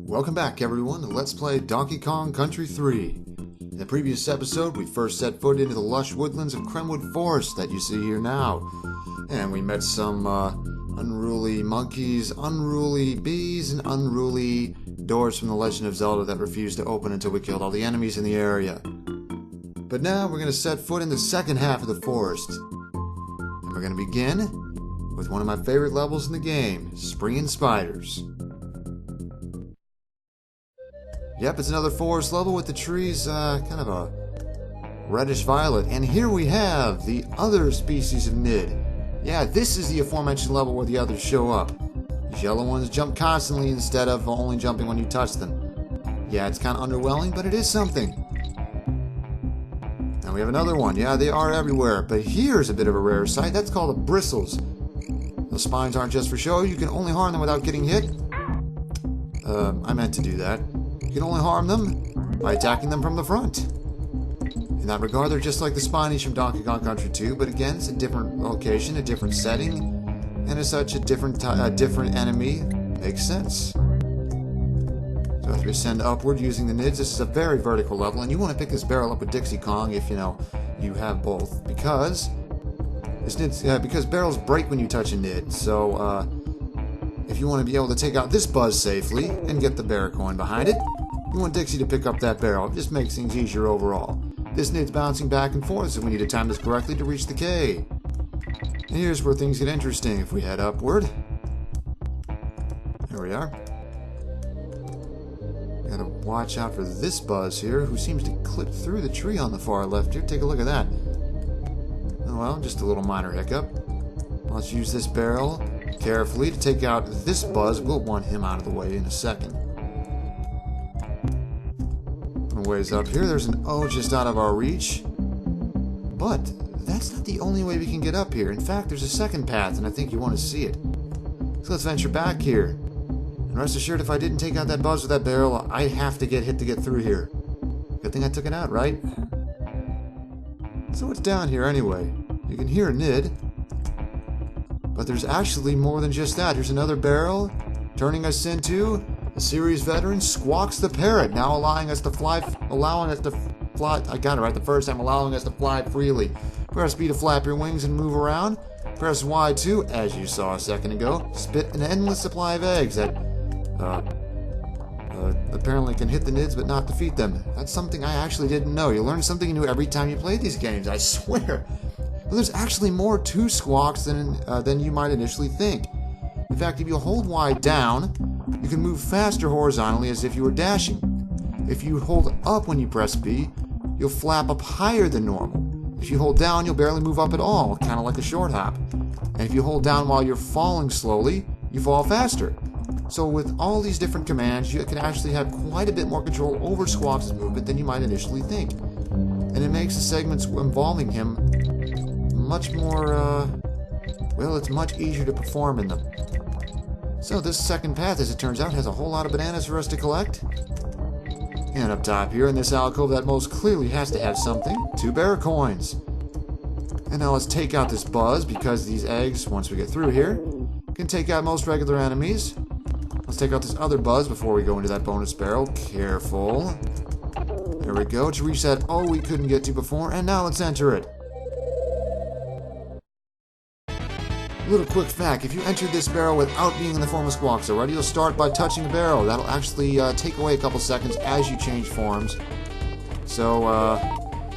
Welcome back, everyone, to Let's Play Donkey Kong Country 3. In the previous episode, we first set foot into the lush woodlands of Kremwood Forest that you see here now. And we met some unruly monkeys, unruly bees, and unruly doors from The Legend of Zelda that refused to open until we killed all the enemies in the area. But now we're going to set foot in the second half of the forest. And we're going to begin with one of my favorite levels in the game, Springin' Spiders. Yep, it's another forest level with the trees kind of a reddish violet. And here we have the other species of Nid. Yeah, this is the aforementioned level where the others show up. These yellow ones jump constantly instead of only jumping when you touch them. Yeah, it's kind of underwhelming, but it is something. Now we have another one. Yeah, they are everywhere. But here's a bit of a rare sight. That's called the bristles. The spines aren't just for show. You can only harm them without getting hit. I meant to do that. You can only harm them by attacking them from the front. In that regard, they're just like the Spinies from Donkey Kong Country 2, but again, it's a different location, a different setting, and as such, a different enemy makes sense. So as we ascend upward using the Nids, this is a very vertical level, and you want to pick this barrel up with Dixie Kong if, you have both, because barrels break when you touch a Nid, so if you want to be able to take out this buzz safely and get the bear coin behind it, you want Dixie to pick up that barrel. It just makes things easier overall. This Nid's bouncing back and forth, so we need to time this correctly to reach the K. And here's where things get interesting if we head upward. There we are. Gotta watch out for this buzz here, who seems to clip through the tree on the far left here. Take a look at that. Oh, well, just a little minor hiccup. Let's use this barrel carefully to take out this buzz. We'll want him out of the way in a second. A ways up here, there's an O just out of our reach. But that's not the only way we can get up here. In fact, there's a second path, and I think you want to see it. So let's venture back here. And rest assured, if I didn't take out that buzz with that barrel, I'd have to get hit to get through here. Good thing I took it out, right? So what's down here anyway? You can hear Nid. But there's actually more than just that. Here's another barrel, turning us into a series veteran, Squawks the Parrot, now allowing us to fly, I got it right the first time, allowing us to fly freely. Press B to flap your wings and move around. Press Y2, as you saw a second ago, spit an endless supply of eggs that, apparently can hit the Nids but not defeat them. That's something I actually didn't know. You learn something new every time you play these games, I swear. But there's actually more to Squawks than you might initially think. In fact, if you hold Y down, you can move faster horizontally as if you were dashing. If you hold up when you press B, you'll flap up higher than normal. If you hold down, you'll barely move up at all, kind of like a short hop. And if you hold down while you're falling slowly, you fall faster. So with all these different commands, you can actually have quite a bit more control over Squawks' movement than you might initially think. And it makes the segments involving him much more, it's much easier to perform in them. So this second path, as it turns out, has a whole lot of bananas for us to collect. And up top here in this alcove that most clearly has to have something, 2 bear coins. And now let's take out this buzz, because these eggs, once we get through here, can take out most regular enemies. Let's take out this other buzz before we go into that bonus barrel. Careful. There we go, to reach that O we couldn't get to before, and now let's enter it. Little quick fact, if you entered this barrel without being in the form of Squawks already, you'll start by touching the barrel. That'll actually take away a couple seconds as you change forms. So,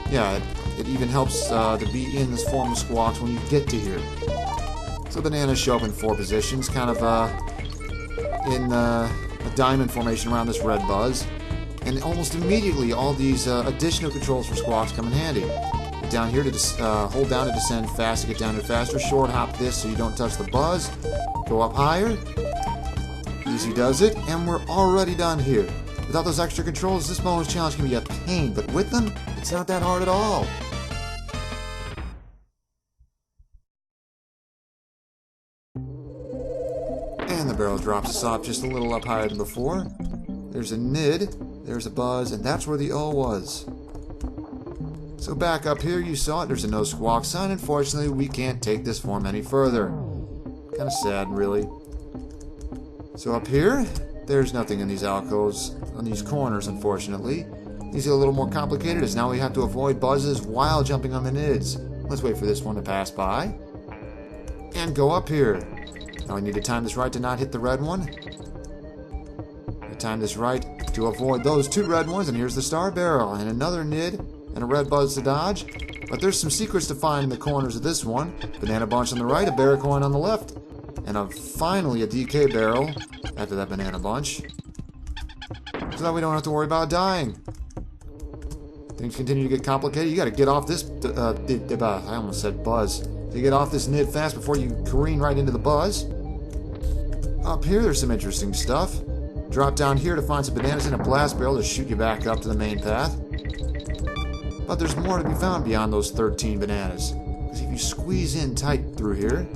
it even helps to be in this form of Squawks when you get to here. So bananas show up in 4 positions, kind of in a diamond formation around this red buzz. And almost immediately, all these additional controls for Squawks come in handy. Down here to hold down to descend fast to get down here faster. Short hop this so you don't touch the buzz. Go up higher. Easy does it, and we're already done here. Without those extra controls, this bonus challenge can be a pain, but with them, it's not that hard at all. And the barrel drops us off just a little up higher than before. There's a Nid, there's a buzz, and that's where the O was. So back up here, you saw it, there's a no Squawk sign. Unfortunately, we can't take this form any further. Kind of sad, really. So up here, There's nothing in these alcoves, on these corners, unfortunately. These are a little more complicated, as now we have to avoid buzzes while jumping on the nids. Let's wait for this one to pass by. And go up here. Now we need to time this right to not hit the red one. Time this right to avoid those two red ones, and here's the star barrel, and another nid, and a red buzz to dodge. But there's some secrets to find in the corners of this one. Banana bunch on the right, a bear coin on the left, and finally a DK barrel after that banana bunch. So that we don't have to worry about dying. Things continue to get complicated. You gotta get off this, I almost said buzz. So you get off this nid fast before you careen right into the buzz. Up here, there's some interesting stuff. Drop down here to find some bananas in a blast barrel to shoot you back up to the main path. But there's more to be found beyond those 13 bananas. Because if you squeeze in tight through here,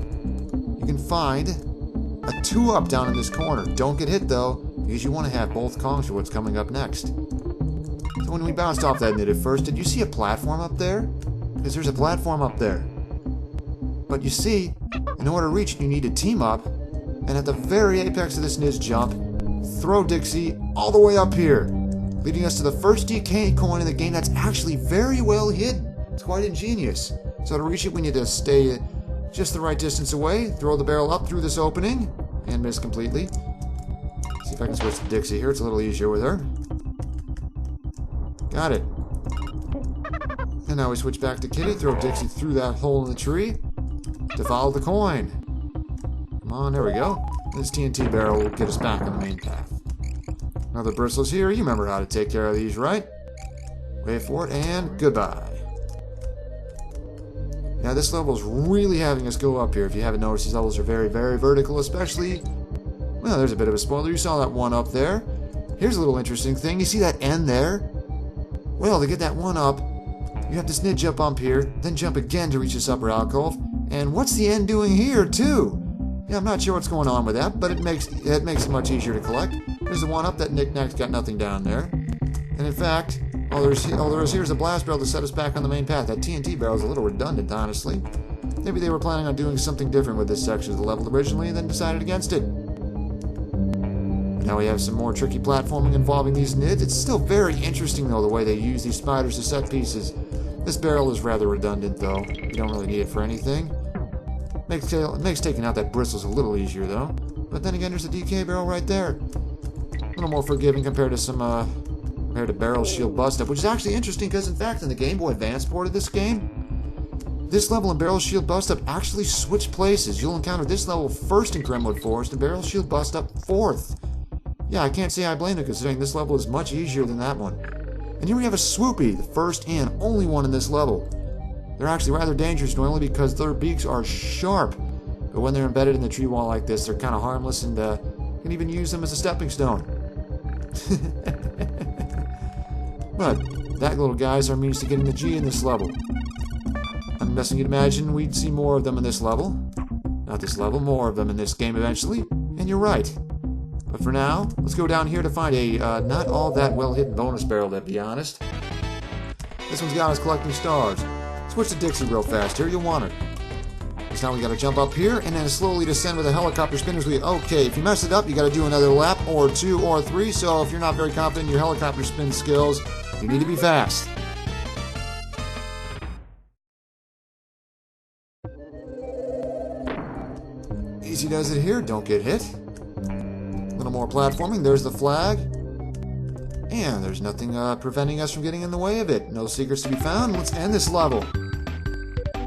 you can find a 2-up down in this corner. Don't get hit though, because you want to have both Kongs for what's coming up next. So when we bounced off that nid at first, did you see a platform up there? Because there's a platform up there. But you see, in order to reach it, you need to team up, and at the very apex of this nid's jump, throw Dixie all the way up here, leading us to the first DK coin in the game that's actually very well hidden. It's quite ingenious. So to reach it, we need to stay just the right distance away, throw the barrel up through this opening, and miss completely. See if I can switch to Dixie here. It's a little easier with her. Got it. And now we switch back to Kitty, throw Dixie through that hole in the tree to follow the coin. Come on, there we go. This TNT barrel will get us back on the main path. Another bristles here. You remember how to take care of these, right? Wait for it, and goodbye. Now, this level is really having us go up here. If you haven't noticed, these levels are very, very vertical, especially... Well, there's a bit of a spoiler. You saw that one up there. Here's a little interesting thing. You see that end there? Well, to get that one up, you have to snid jump up here, then jump again to reach this upper alcove. And what's the end doing here, too? Yeah, I'm not sure what's going on with that, but it makes it much easier to collect. There's the one up. That knick-knack's got nothing down there. And in fact, all there is here is a blast barrel to set us back on the main path. That TNT barrel is a little redundant, honestly. Maybe they were planning on doing something different with this section of the level originally and then decided against it. Now we have some more tricky platforming involving these nids. It's still very interesting, though, the way they use these spiders to set pieces. This barrel is rather redundant, though. You don't really need it for anything. Makes taking out that bristles a little easier, though. But then again, there's a DK barrel right there. A little more forgiving compared to Barrel Shield Bust Up, which is actually interesting because, in fact, in the Game Boy Advance port of this game, this level and Barrel Shield Bust Up actually switch places. You'll encounter this level first in Grimwood Forest and Barrel Shield Bust Up fourth. Yeah, I can't say I blame it, considering this level is much easier than that one. And here we have a Swoopy, the first and only one in this level. They're actually rather dangerous normally because their beaks are sharp. But when they're embedded in the tree wall like this, they're kind of harmless, and you can even use them as a stepping stone. But that little guy is our means to getting the G in this level. I'm guessing you'd imagine we'd see more of them in this level. Not this level, more of them in this game eventually. And you're right. But for now, let's go down here to find a not all that well-hidden bonus barrel, to be honest. This one's got us collecting stars. Switch to Dixie real fast here, you'll want her. Because now we gotta jump up here and then slowly descend with a helicopter spin as we... Okay, if you mess it up, you gotta do another lap, or 2, or 3, so if you're not very confident in your helicopter spin skills, you need to be fast. Easy does it here, don't get hit. A little more platforming, there's the flag. And there's nothing preventing us from getting in the way of it. No secrets to be found. Let's end this level.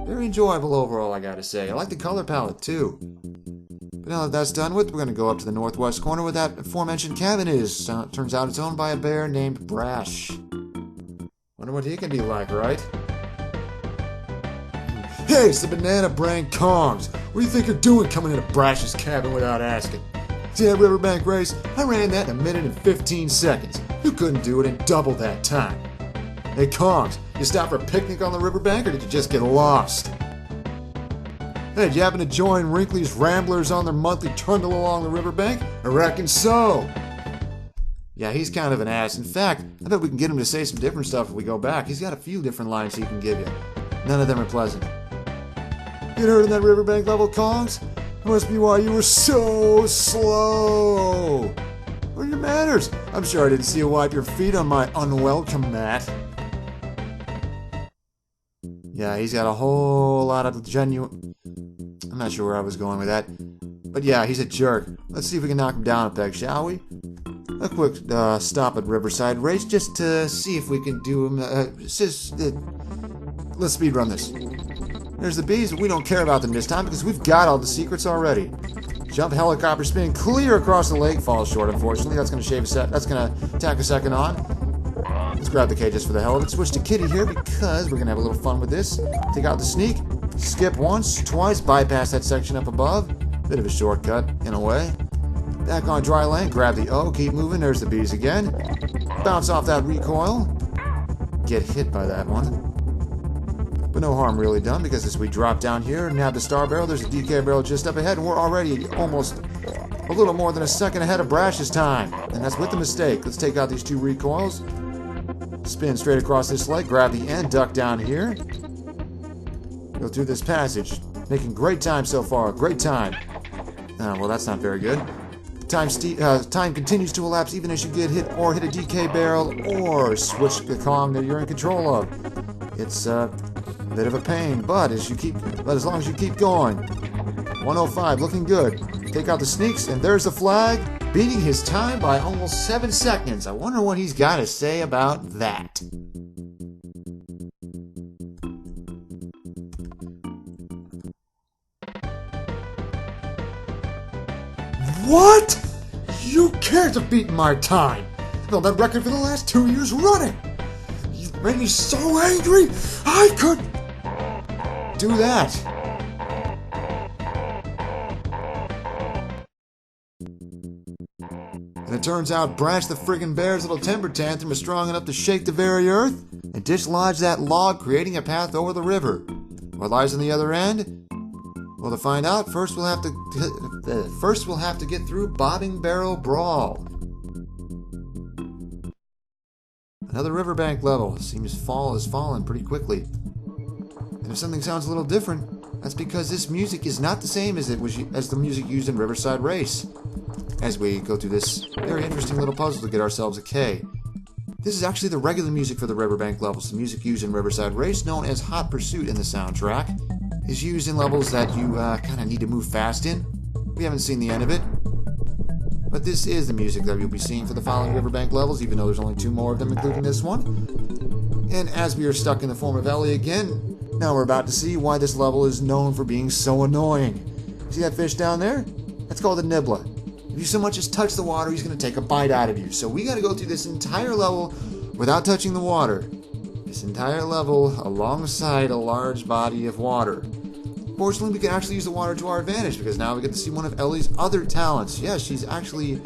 Very enjoyable overall, I gotta say. I like the color palette, too. But now that that's done with, we're gonna go up to the northwest corner where that aforementioned cabin is. Turns out it's owned by a bear named Brash. Wonder what he can be like, right? Hey, it's the Banana Brain Kongs! What do you think you're doing coming into Brash's cabin without asking? See that riverbank race? I ran that in 1 minute and 15 seconds. You couldn't do it in double that time. Hey Kongs, you stopped for a picnic on the riverbank or did you just get lost? Hey, did you happen to join Wrinkly's Ramblers on their monthly trundle along the riverbank? I reckon so. Yeah, he's kind of an ass. In fact, I bet we can get him to say some different stuff if we go back. He's got a few different lines he can give you. None of them are pleasant. You heard in that riverbank level, Kongs? That must be why you were so slow. Where are your manners? I'm sure I didn't see you wipe your feet on my unwelcome mat. Yeah, he's got a whole lot of genuine... I'm not sure where I was going with that. But yeah, he's a jerk. Let's see if we can knock him down a peg, shall we? A quick stop at Riverside Race just to see if we can do him... let's speedrun this. There's the bees, but we don't care about them this time because we've got all the secrets already. Jump helicopter spin clear across the lake. Falls short, unfortunately. That's going to shave a set. That's going to tack a second on. Let's grab the K just for the hell of it. Switch to Kitty here because we're going to have a little fun with this. Take out the sneak. Skip once, twice. Bypass that section up above. Bit of a shortcut, in a way. Back on dry land. Grab the O. Keep moving. There's the bees again. Bounce off that recoil. Get hit by that one. But no harm really done because as we drop down here, nab the star barrel, there's a DK barrel just up ahead, and we're already almost a little more than a second ahead of Brash's time. And that's with the mistake. Let's take out these two recoils. Spin straight across this lake, grab the end, duck down here. Go through this passage. Making great time so far. Great time. Well, that's not very good. Time continues to elapse even as you get hit or hit a DK barrel or switch the Kong that you're in control of. It's a bit of a pain, but as long as you keep going. 105, looking good. Take out the sneaks, and there's the flag, beating his time by almost 7 seconds. I wonder what he's got to say about that. What? You can't have beaten my time. I've held that record for the last 2 years running. You've made me so angry, I could do that. And it turns out Brash the friggin' bear's little temper tantrum is strong enough to shake the very earth and dislodge that log, creating a path over the river. What lies on the other end? Well, to find out, first we'll have to get through Bobbing Barrel Brawl. Another riverbank level. Seems fall has fallen pretty quickly. And if something sounds a little different, that's because this music is not the same as the music used in Riverside Race. As we go through this very interesting little puzzle to get ourselves a K. This is actually the regular music for the riverbank levels. The music used in Riverside Race, known as Hot Pursuit in the soundtrack, is used in levels that you kind of need to move fast in. We haven't seen the end of it. But this is the music that you'll be seeing for the following riverbank levels, even though there's only 2 more of them, including this one. And as we are stuck in the form of Ellie again, now we're about to see why this level is known for being so annoying. See that fish down there? That's called a nibbler. If you so much as touch the water, he's going to take a bite out of you. So we got to go through this entire level without touching the water. This entire level alongside a large body of water. Fortunately, we can actually use the water to our advantage because now we get to see one of Ellie's other talents. Yes, she's actually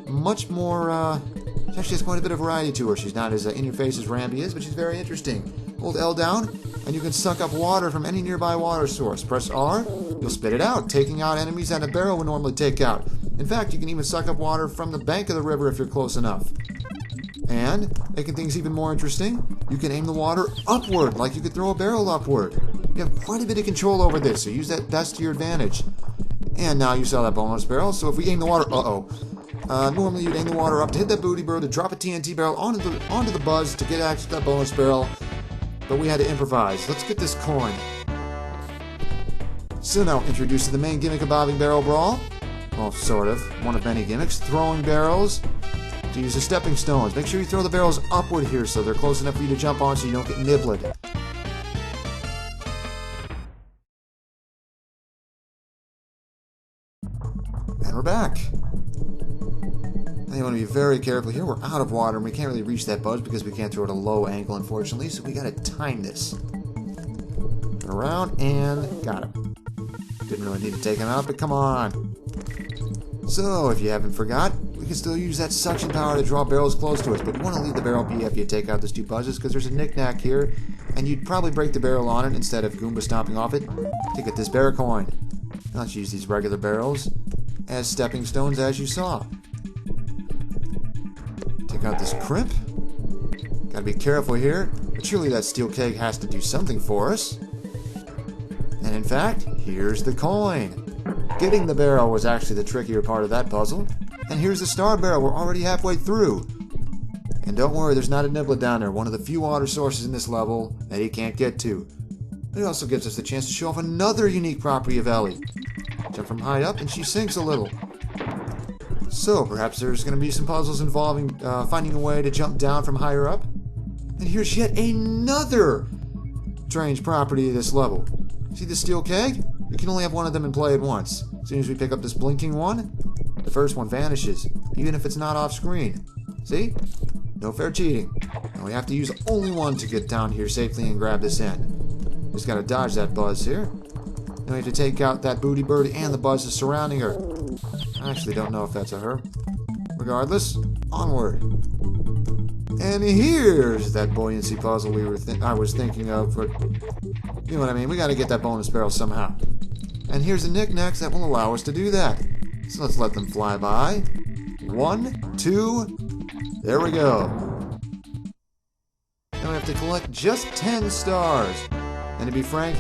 much more, she actually has quite a bit of variety to her. She's not as in-your-face as Rambi is, but she's very interesting. Hold L down, and you can suck up water from any nearby water source. Press R, you'll spit it out, taking out enemies that a barrel would normally take out. In fact, you can even suck up water from the bank of the river if you're close enough. And, making things even more interesting, you can aim the water upward, like you could throw a barrel upward. You have quite a bit of control over this, so use that best to your advantage. And now you saw that bonus barrel, so if we aim the water, normally you'd aim the water up to hit that booty bird, to drop a TNT barrel onto the buzz to get access to that bonus barrel, but we had to improvise. Let's get this coin. So now introduced to the main gimmick of Bobbing Barrel Brawl. Well, sort of. One of many gimmicks. Throwing barrels to use the stepping stones. Make sure you throw the barrels upward here so they're close enough for you to jump on so you don't get nibbled. And we're back. Now you want to be very careful here. We're out of water and we can't really reach that buzz because we can't throw it at a low angle, unfortunately, so we gotta time this. Around and got him. Didn't really need to take him out, but come on. So, if you haven't forgot, we can still use that suction power to draw barrels close to us, but you want to leave the barrel be after you take out those 2 buzzes, because there's a knick-knack here, and you'd probably break the barrel on it instead of Goomba stomping off it to get this bear coin. Now let's use these regular barrels as stepping stones, as you saw. Take out this crimp. Gotta be careful here, but surely that steel keg has to do something for us. And in fact, here's the coin. Getting the barrel was actually the trickier part of that puzzle. And here's the star barrel. We're already halfway through. And don't worry, there's not a nibbler down there. One of the few water sources in this level that he can't get to. It also gives us the chance to show off another unique property of Ellie. Jump from high up and she sinks a little. So perhaps there's going to be some puzzles involving finding a way to jump down from higher up. And here's yet another strange property of this level. See this steel keg? You can only have one of them in play at once. As soon as we pick up this blinking one, the first one vanishes, even if it's not off screen. See? No fair cheating. Now we have to use only one to get down here safely and grab this end. Just gotta dodge that buzz here. Then we have to take out that booty bird and the buzzes surrounding her. I actually don't know if that's a her. Regardless, onward. And here's that buoyancy puzzle I was thinking of. But you know what I mean? We gotta get that bonus barrel somehow. And here's the knickknacks that will allow us to do that. So let's let them fly by. 1, 2, there we go. Now we have to collect just 10 stars. And to be frank,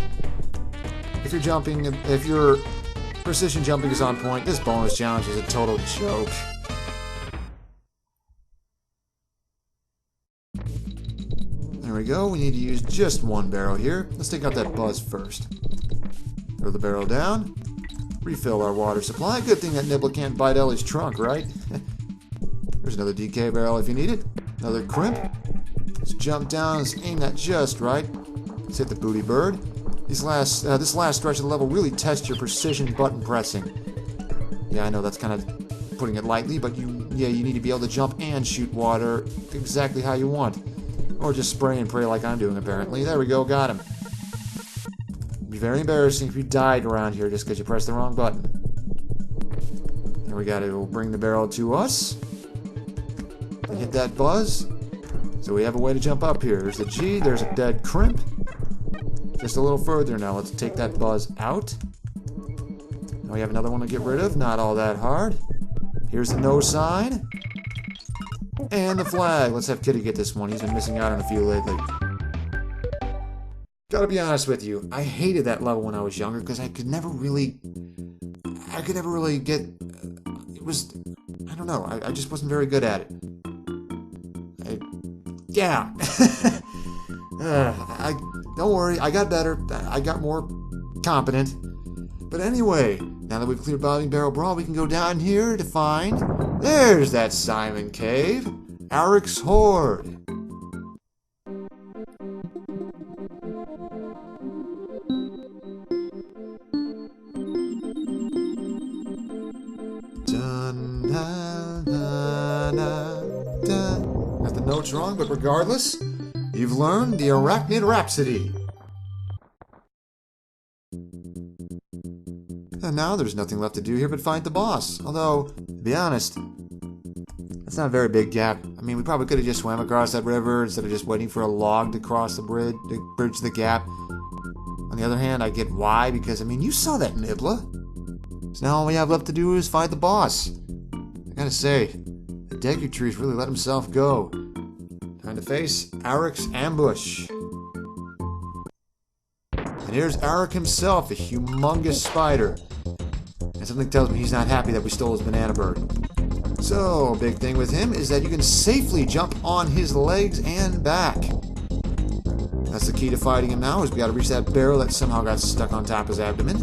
if your precision jumping is on point, this bonus challenge is a total joke. There we go, we need to use just one barrel here. Let's take out that buzz first. Throw the barrel down. Refill our water supply. Good thing that nibble can't bite Ellie's trunk, right? There's another DK barrel if you need it. Another crimp. Let's jump down. Let's aim that just right. Let's hit the booty bird. This last stretch of the level really tests your precision button pressing. Yeah, I know that's kind of putting it lightly, but you need to be able to jump and shoot water exactly how you want. Or just spray and pray like I'm doing, apparently. There we go, got him. It'd be very embarrassing if you died around here just because you pressed the wrong button. There we got it. We'll bring the barrel to us. And hit that buzz. So we have a way to jump up here. There's the G, there's a dead crimp. Just a little further now. Let's take that buzz out. Now we have another one to get rid of. Not all that hard. Here's the no sign. And the flag. Let's have Kitty get this one. He's been missing out on a few lately. Gotta be honest with you. I hated that level when I was younger because I could never really get... It was... I don't know. I just wasn't very good at it. Yeah. Don't worry, I got better. I got more competent. But anyway, now that we've cleared Bobbing Barrel Brawl, we can go down here to find... There's that Simon Cave. Aric's Hoard. Dun, dun, dun, dun, dun. Got the notes wrong, but regardless... You've learned the Arachnid Rhapsody. And now there's nothing left to do here but fight the boss. Although, to be honest, that's not a very big gap. I mean, we probably could have just swam across that river instead of just waiting for a log to cross the bridge, to bridge the gap. On the other hand, I get why, because, I mean, you saw that nibbler. So now all we have left to do is fight the boss. I gotta say, the Deku Tree's really let himself go. Time to face Aric's ambush. And here's Aric himself, the humongous spider. And something tells me he's not happy that we stole his banana bird. So, big thing with him is that you can safely jump on his legs and back. That's the key to fighting him now, is we gotta reach that barrel that somehow got stuck on top of his abdomen.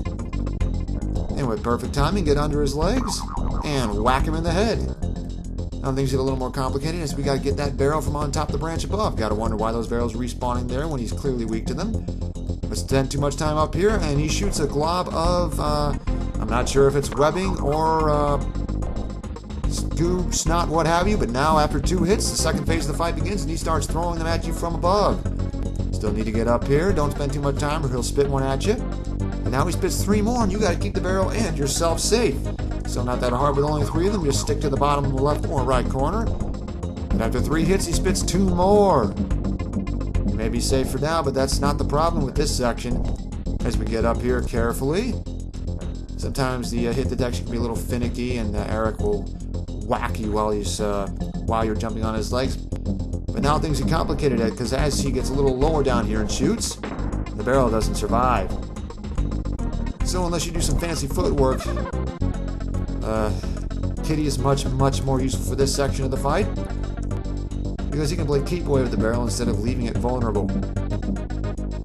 And with perfect timing, get under his legs and whack him in the head. Now things get a little more complicated as we gotta get that barrel from on top of the branch above. Gotta wonder why those barrels are respawning there when he's clearly weak to them. Let's spend too much time up here, and he shoots a glob of, I'm not sure if it's webbing or, goo, snot, what have you, but now after 2 hits, the second phase of the fight begins, and he starts throwing them at you from above. Still need to get up here, don't spend too much time or he'll spit one at you. And now he spits 3 more, and you gotta keep the barrel and yourself safe. So not that hard with only 3 of them, just stick to the bottom of the left or right corner. And after 3 hits, he spits 2 more. You may be safe for now, but that's not the problem with this section. As we get up here carefully. Sometimes the hit detection can be a little finicky, and Aric will whack you while you're jumping on his legs. But now things are complicated, because as he gets a little lower down here and shoots, the barrel doesn't survive. So unless you do some fancy footwork, Kitty is much, much more useful for this section of the fight, because he can play keep away with the barrel instead of leaving it vulnerable.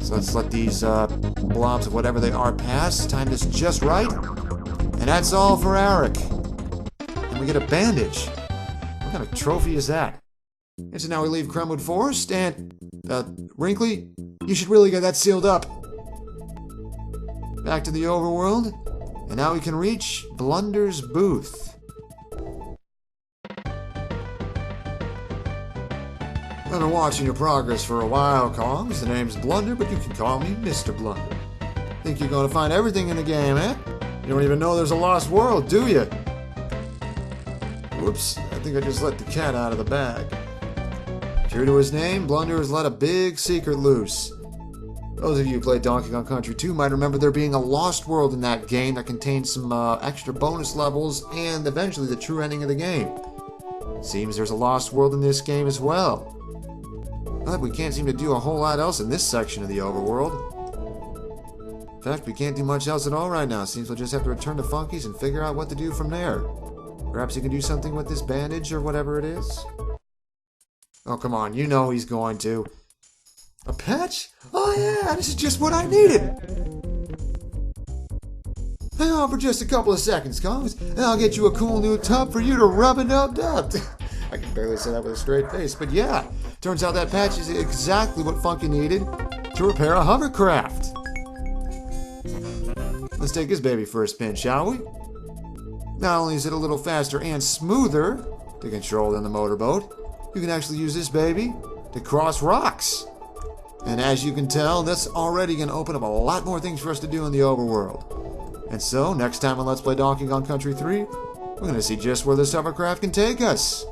So let's let these blobs of whatever they are pass. Time this just right. And that's all for Eric. And we get a bandage. What kind of trophy is that? And so now we leave Kremwood Forest, and Wrinkly, you should really get that sealed up. Back to the overworld, and now we can reach Blunder's booth. I've been watching your progress for a while, Kongs. The name's Blunder, but you can call me Mr. Blunder. Think you're going to find everything in the game, eh? You don't even know there's a lost world, do you? Whoops, I think I just let the cat out of the bag. True to his name, Blunder has let a big secret loose. Those of you who played Donkey Kong Country 2 might remember there being a lost world in that game that contained some extra bonus levels and eventually the true ending of the game. Seems there's a lost world in this game as well. But we can't seem to do a whole lot else in this section of the overworld. In fact, we can't do much else at all right now. Seems we'll just have to return to Funky's and figure out what to do from there. Perhaps he can do something with this bandage or whatever it is. Oh, come on, you know he's going to. A patch? Oh yeah, this is just what I needed. Hang on for just a couple of seconds, Kongs, and I'll get you a cool new tub for you to rub and dub. I can barely say that with a straight face, but yeah. Turns out that patch is exactly what Funky needed to repair a hovercraft. Let's take this baby for a spin, shall we? Not only is it a little faster and smoother to control than the motorboat, you can actually use this baby to cross rocks. And as you can tell, that's already going to open up a lot more things for us to do in the overworld. And so, next time on Let's Play Donkey Kong Country 3, we're going to see just where this hovercraft can take us.